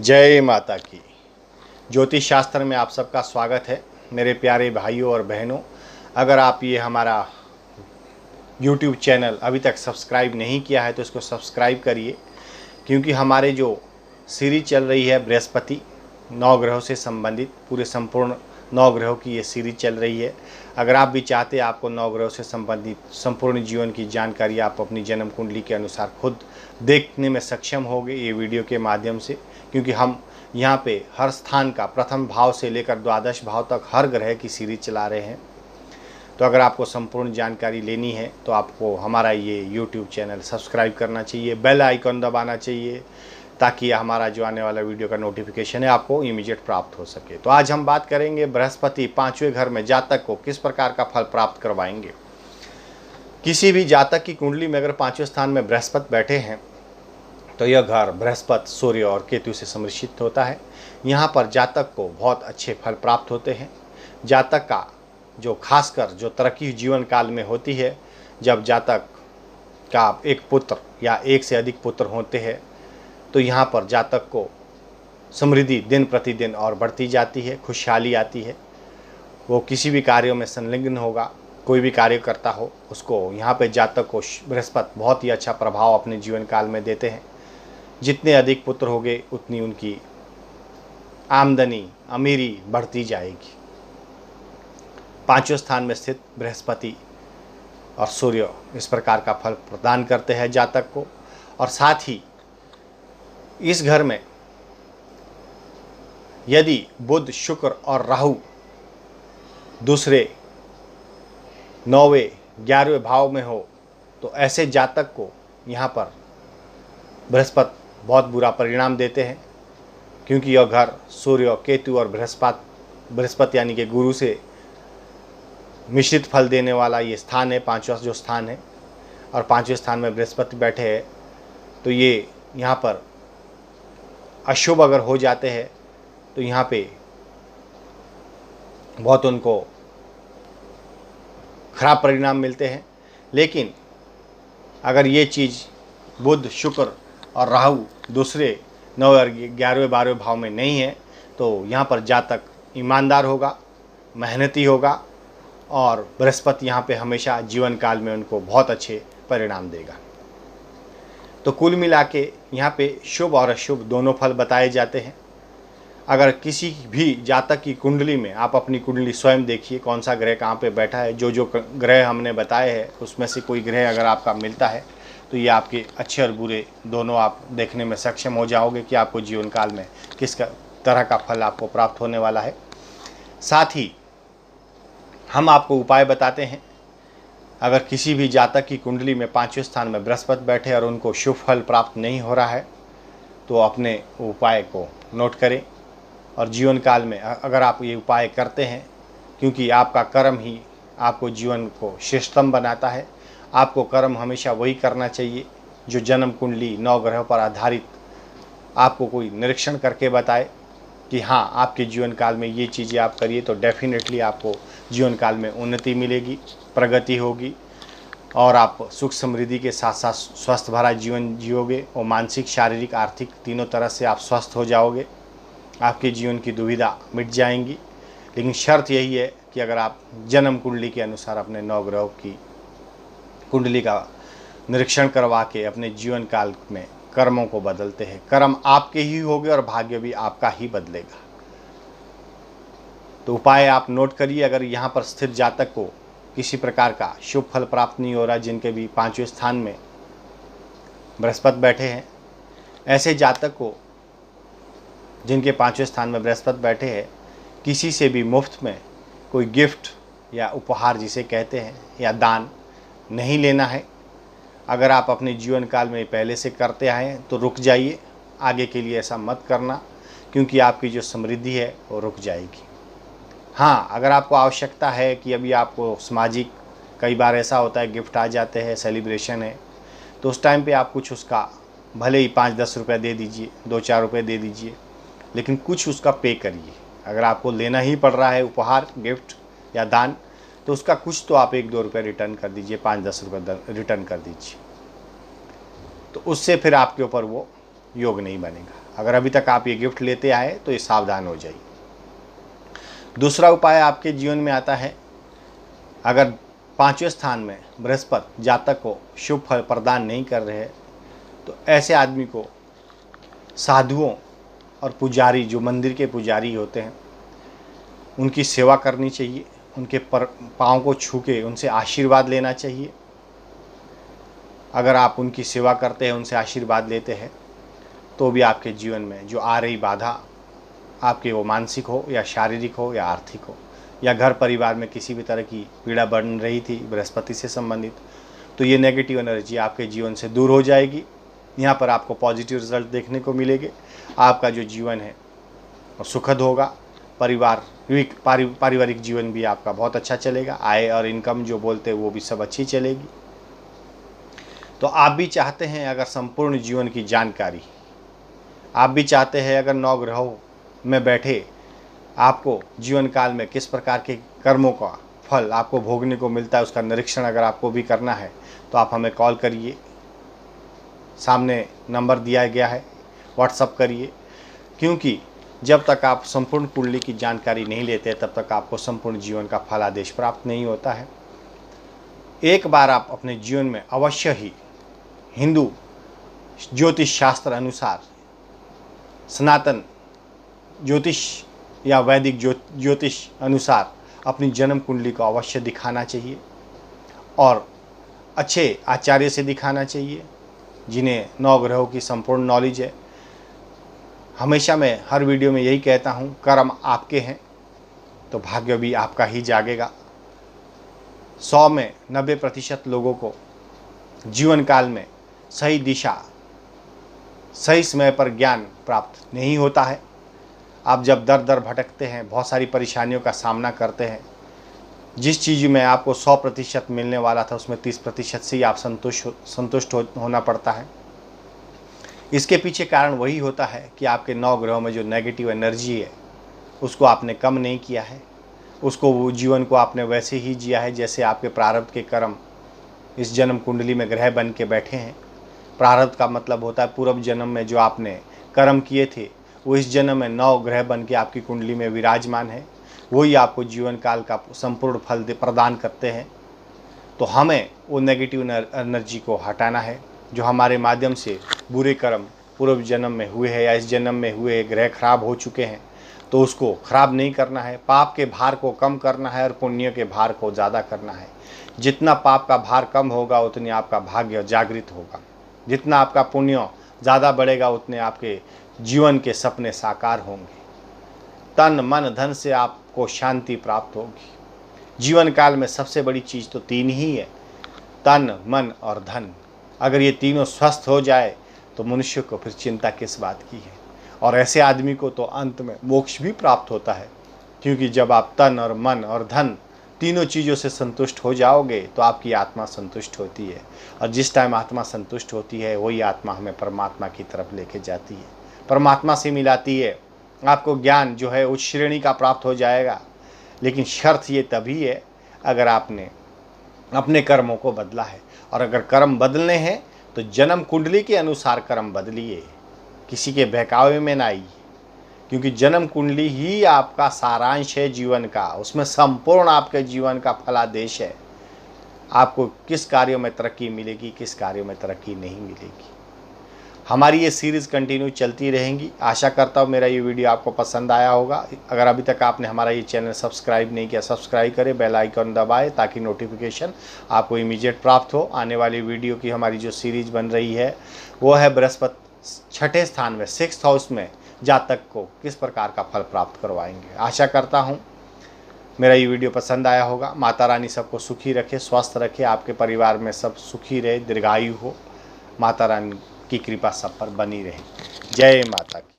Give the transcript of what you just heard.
जय माता की। ज्योतिष शास्त्र में आप सबका स्वागत है मेरे प्यारे भाइयों और बहनों। अगर आप ये हमारा YouTube चैनल अभी तक सब्सक्राइब नहीं किया है तो इसको सब्सक्राइब करिए, क्योंकि हमारे जो सीरीज चल रही है बृहस्पति 9 ग्रहों से संबंधित, पूरे संपूर्ण 9 ग्रहों की ये सीरीज चल रही है। अगर आप भी चाहते हैं आपको 9 ग्रहों से संबंधित संपूर्ण जीवन की जानकारी आप अपनी जन्म कुंडली के अनुसार खुद देखने में सक्षम होंगे ये वीडियो के माध्यम से, क्योंकि हम यहाँ पे हर स्थान का प्रथम भाव से लेकर द्वादश भाव तक हर ग्रह की सीरीज चला रहे हैं। तो अगर आपको संपूर्ण जानकारी लेनी है तो आपको हमारा ये YouTube चैनल सब्सक्राइब करना चाहिए, बेल आइकन दबाना चाहिए, ताकि हमारा जो आने वाला वीडियो का नोटिफिकेशन है आपको इमीडिएट प्राप्त हो सके। तो आज हम बात करेंगे बृहस्पति 5वें घर में जातक को किस प्रकार का फल प्राप्त करवाएंगे। किसी भी जातक की कुंडली में अगर 5वें स्थान में बृहस्पति बैठे हैं तो यह घर बृहस्पति, सूर्य और केतु से सम्मिश्रित होता है। यहाँ पर जातक को बहुत अच्छे फल प्राप्त होते हैं। जातक का जो खासकर जो तरक्की जीवन काल में होती है, जब जातक का एक पुत्र या एक से अधिक पुत्र होते हैं तो यहाँ पर जातक को समृद्धि दिन प्रतिदिन और बढ़ती जाती है, खुशहाली आती है। वो किसी भी कार्यों में संलग्न होगा, कोई भी कार्य करता हो, उसको यहाँ पे जातक को बृहस्पति बहुत ही अच्छा प्रभाव अपने जीवन काल में देते हैं। जितने अधिक पुत्र होंगे उतनी उनकी आमदनी, अमीरी बढ़ती जाएगी। 5वें स्थान में स्थित बृहस्पति और सूर्य इस प्रकार का फल प्रदान करते हैं जातक को। और साथ ही इस घर में यदि बुध, शुक्र और राहु दूसरे 9वें 11वें भाव में हो तो ऐसे जातक को यहाँ पर बृहस्पति बहुत बुरा परिणाम देते हैं, क्योंकि यह घर सूर्य, केतु और बृहस्पति यानी कि गुरु से मिश्रित फल देने वाला ये स्थान है, 5वां जो स्थान है। और 5वें स्थान में बृहस्पति बैठे हैं तो ये यहाँ पर अशुभ अगर हो जाते हैं तो यहाँ पे बहुत उनको खराब परिणाम मिलते हैं। लेकिन अगर ये चीज़ बुध, शुक्र और राहु दूसरे 9 और 11वें 12वें भाव में नहीं है तो यहाँ पर जातक ईमानदार होगा, मेहनती होगा और बृहस्पति यहाँ पे हमेशा जीवन काल में उनको बहुत अच्छे परिणाम देगा। तो कुल मिला के यहाँ पे शुभ और अशुभ दोनों फल बताए जाते हैं। अगर किसी भी जातक की कुंडली में आप अपनी कुंडली स्वयं देखिए, कौन सा ग्रह कहाँ पे बैठा है। जो जो ग्रह हमने बताए हैं उसमें से कोई ग्रह अगर आपका मिलता है तो ये आपके अच्छे और बुरे दोनों आप देखने में सक्षम हो जाओगे कि आपको जीवन काल में किस तरह का फल आपको प्राप्त होने वाला है। साथ ही हम आपको उपाय बताते हैं। अगर किसी भी जातक की कुंडली में 5वें स्थान में बृहस्पति बैठे और उनको शुभ फल प्राप्त नहीं हो रहा है तो अपने उपाय को नोट करें और जीवन काल में अगर आप ये उपाय करते हैं, क्योंकि आपका कर्म ही आपको जीवन को श्रेष्ठतम बनाता है। आपको कर्म हमेशा वही करना चाहिए जो जन्म कुंडली 9 ग्रहों पर आधारित आपको कोई निरीक्षण करके बताए कि हाँ आपके जीवन काल में ये चीज़ें आप करिए तो डेफिनेटली आपको जीवन काल में उन्नति मिलेगी, प्रगति होगी और आप सुख समृद्धि के साथ साथ स्वस्थ भरा जीवन जियोगे और मानसिक, शारीरिक, आर्थिक तीनों तरह से आप स्वस्थ हो जाओगे। आपके जीवन की दुविधा मिट जाएंगी। लेकिन शर्त यही है कि अगर आप जन्म कुंडली के अनुसार अपने 9 ग्रहों की कुंडली का निरीक्षण करवा के अपने जीवन काल में कर्मों को बदलते हैं। कर्म आपके ही होंगे और भाग्य भी आपका ही बदलेगा। तो उपाय आप नोट करिए। अगर यहाँ पर स्थित जातक को किसी प्रकार का शुभ फल प्राप्त नहीं हो रहा, जिनके भी 5वें स्थान में बृहस्पति बैठे हैं, ऐसे जातक को जिनके 5वें स्थान में बृहस्पति बैठे हैं, किसी से भी मुफ्त में कोई गिफ्ट या उपहार जिसे कहते हैं या दान नहीं लेना है। अगर आप अपने जीवन काल में पहले से करते आए हैं तो रुक जाइए, आगे के लिए ऐसा मत करना, क्योंकि आपकी जो समृद्धि है वो रुक जाएगी। हाँ, अगर आपको आवश्यकता है कि अभी आपको सामाजिक, कई बार ऐसा होता है गिफ्ट आ जाते हैं, सेलिब्रेशन है, तो उस टाइम पे आप कुछ उसका भले ही 5-10 रुपये दे दीजिए, 2-4 रुपये दे दीजिए, लेकिन कुछ उसका पे करिए। अगर आपको लेना ही पड़ रहा है उपहार, गिफ्ट या दान, तो उसका कुछ तो आप 1-2 रुपये रिटर्न कर दीजिए, 5-10 रुपये रिटर्न कर दीजिए। तो उससे फिर आपके ऊपर वो योग नहीं बनेगा। अगर अभी तक आप ये गिफ्ट लेते आए तो ये सावधान हो जाइए। दूसरा उपाय आपके जीवन में आता है, अगर 5वें स्थान में बृहस्पति जातक को शुभ फल प्रदान नहीं कर रहे तो ऐसे आदमी को साधुओं और पुजारी, जो मंदिर के पुजारी होते हैं, उनकी सेवा करनी चाहिए। उनके पाँव को छू के उनसे आशीर्वाद लेना चाहिए। अगर आप उनकी सेवा करते हैं, उनसे आशीर्वाद लेते हैं, तो भी आपके जीवन में जो आ रही बाधा, आपके वो मानसिक हो या शारीरिक हो या आर्थिक हो, या घर परिवार में किसी भी तरह की पीड़ा बन रही थी बृहस्पति से संबंधित, तो ये नेगेटिव एनर्जी आपके जीवन से दूर हो जाएगी। यहाँ पर आपको पॉजिटिव रिजल्ट देखने को मिलेंगे। आपका जो जीवन है वो सुखद होगा। पारिवारिक जीवन भी आपका बहुत अच्छा चलेगा। आय और इनकम जो बोलते हैं वो भी सब अच्छी चलेगी। तो आप भी चाहते हैं अगर संपूर्ण जीवन की जानकारी, आप भी चाहते हैं अगर 9 ग्रहों में बैठे आपको जीवन काल में किस प्रकार के कर्मों का फल आपको भोगने को मिलता है, उसका निरीक्षण अगर आपको भी करना है तो आप हमें कॉल करिए। सामने नंबर दिया गया है, व्हाट्सअप करिए। क्योंकि जब तक आप संपूर्ण कुंडली की जानकारी नहीं लेते तब तक आपको संपूर्ण जीवन का फलादेश प्राप्त नहीं होता है। एक बार आप अपने जीवन में अवश्य ही हिंदू ज्योतिष शास्त्र अनुसार सनातन ज्योतिष या वैदिक ज्योतिष अनुसार अपनी जन्म कुंडली को अवश्य दिखाना चाहिए, और अच्छे आचार्य से दिखाना चाहिए जिन्हें 9 ग्रहों की संपूर्ण नॉलेज है। हमेशा मैं हर वीडियो में यही कहता हूँ, कर्म आपके हैं तो भाग्य भी आपका ही जागेगा। 100 में 90% लोगों को जीवन काल में सही दिशा, सही समय पर ज्ञान प्राप्त नहीं होता है। आप जब दर दर भटकते हैं, बहुत सारी परेशानियों का सामना करते हैं, जिस चीज़ में आपको 100% मिलने वाला था उसमें 30% से ही आप संतुष्ट होना पड़ता है। इसके पीछे कारण वही होता है कि आपके 9 ग्रहों में जो नेगेटिव एनर्जी है उसको आपने कम नहीं किया है, उसको वो जीवन को आपने वैसे ही जिया है जैसे आपके प्रारब्ध के कर्म इस जन्म कुंडली में ग्रह बन के बैठे हैं। प्रारब्ध का मतलब होता है पूर्व जन्म में जो आपने कर्म किए थे वो इस जन्म में 9 ग्रह बन के आपकी कुंडली में विराजमान है, वही आपको जीवन काल का संपूर्ण फल प्रदान करते हैं। तो हमें वो नेगेटिव एनर्जी को हटाना है। जो हमारे माध्यम से बुरे कर्म पूर्व जन्म में हुए हैं या इस जन्म में हुए ग्रह खराब हो चुके हैं, तो उसको खराब नहीं करना है। पाप के भार को कम करना है और पुण्य के भार को ज़्यादा करना है। जितना पाप का भार कम होगा उतनी आपका भाग्य जागृत होगा। जितना आपका पुण्य ज़्यादा बढ़ेगा उतने आपके जीवन के सपने साकार होंगे। तन मन धन से आपको शांति प्राप्त होगी। जीवन काल में सबसे बड़ी चीज़ तो 3 ही है, तन मन और धन। अगर ये तीनों स्वस्थ हो जाए तो मनुष्य को फिर चिंता किस बात की है। और ऐसे आदमी को तो अंत में मोक्ष भी प्राप्त होता है, क्योंकि जब आप तन और मन और धन तीनों चीज़ों से संतुष्ट हो जाओगे तो आपकी आत्मा संतुष्ट होती है, और जिस टाइम आत्मा संतुष्ट होती है वही आत्मा हमें परमात्मा की तरफ लेके जाती है, परमात्मा से मिलाती है। आपको ज्ञान जो है उच्च श्रेणी का प्राप्त हो जाएगा, लेकिन शर्त ये तभी है अगर आपने अपने कर्मों को बदला है। और अगर कर्म बदलने हैं तो जन्म कुंडली के अनुसार कर्म बदलिए, किसी के बहकावे में ना आइए, क्योंकि जन्म कुंडली ही आपका सारांश है जीवन का। उसमें संपूर्ण आपके जीवन का फलादेश है। आपको किस कार्यों में तरक्की मिलेगी, किस कार्यों में तरक्की नहीं मिलेगी। हमारी ये सीरीज़ कंटिन्यू चलती रहेंगी। आशा करता हूँ मेरा ये वीडियो आपको पसंद आया होगा। अगर अभी तक आपने हमारा ये चैनल सब्सक्राइब नहीं किया, सब्सक्राइब करें, बेल आइकन दबाएं ताकि नोटिफिकेशन आपको इमीडिएट प्राप्त हो। आने वाली वीडियो की हमारी जो सीरीज़ बन रही है वो है बृहस्पति 6ठे स्थान में 6th हाउस में जातक को किस प्रकार का फल प्राप्त करवाएंगे। आशा करता हूँ मेरा ये वीडियो पसंद आया होगा। माता रानी सबको सुखी रखे, स्वस्थ रखे, आपके परिवार में सब सुखी रहे, दीर्घायु हो। माता रानी की कृपा सब पर बनी रहे। जय माता की।